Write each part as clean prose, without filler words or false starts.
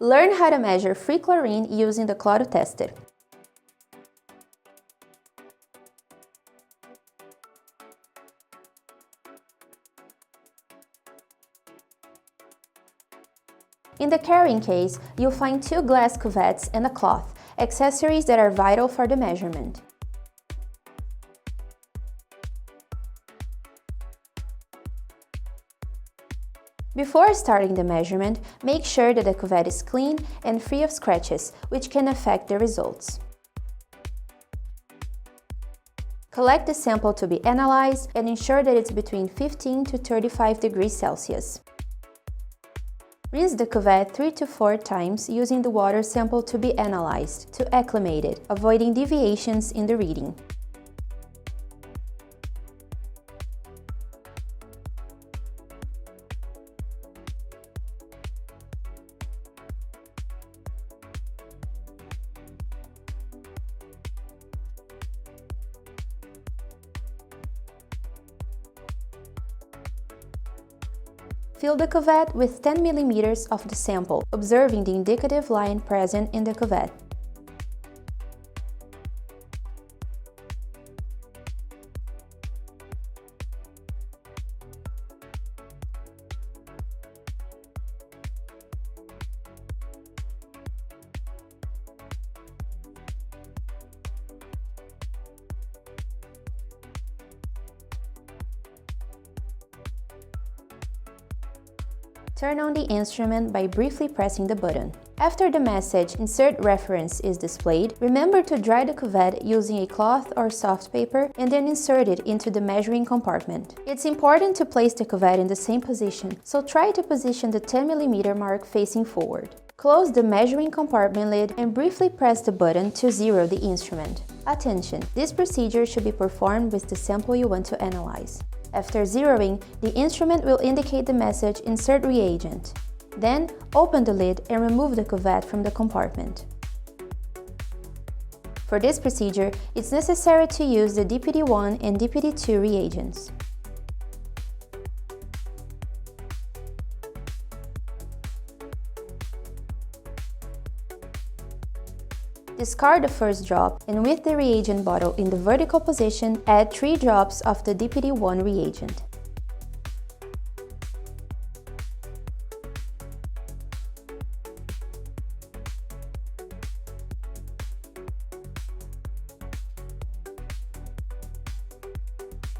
Learn how to measure free chlorine using the Chlorine Tester. In the carrying case, you'll find 2 glass cuvettes and a cloth, accessories that are vital for the measurement. Before starting the measurement, make sure that the cuvette is clean and free of scratches, which can affect the results. Collect the sample to be analyzed and ensure that it's between 15 to 35 degrees Celsius. Rinse the cuvette 3 to 4 times using the water sample to be analyzed to acclimate it, avoiding deviations in the reading. Fill the cuvette with 10 mm of the sample, observing the indicative line present in the cuvette. Turn on the instrument by briefly pressing the button. After the message "Insert reference" is displayed, remember to dry the cuvette using a cloth or soft paper and then insert it into the measuring compartment. It's important to place the cuvette in the same position, so try to position the 10 mm mark facing forward. Close the measuring compartment lid and briefly press the button to zero the instrument. Attention! This procedure should be performed with the sample you want to analyze. After zeroing, the instrument will indicate the message "Insert reagent." Then, open the lid and remove the cuvette from the compartment. For this procedure, it's necessary to use the DPD-1 and DPD-2 reagents. Discard the first drop and with the reagent bottle in the vertical position, add 3 drops of the DPD-1 reagent.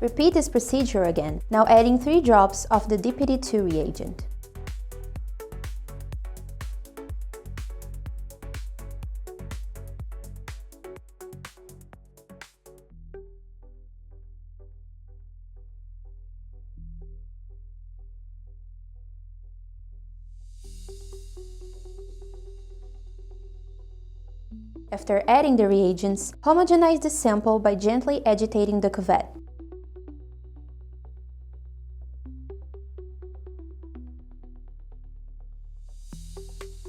Repeat this procedure again, now adding 3 drops of the DPD-2 reagent. After adding the reagents, homogenize the sample by gently agitating the cuvette.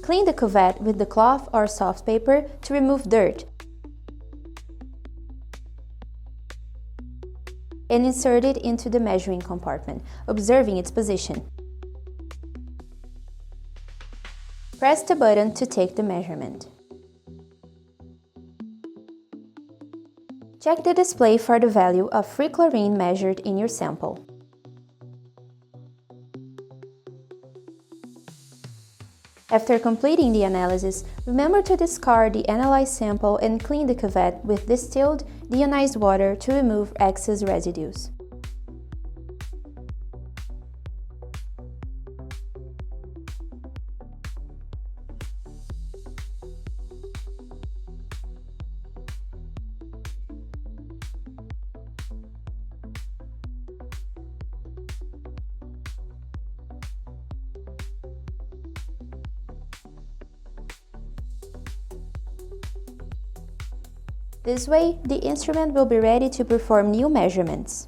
Clean the cuvette with the cloth or soft paper to remove dirt and insert it into the measuring compartment, observing its position. Press the button to take the measurement. Check the display for the value of free chlorine measured in your sample. After completing the analysis, remember to discard the analyzed sample and clean the cuvette with distilled, deionized water to remove excess residues. This way, the instrument will be ready to perform new measurements.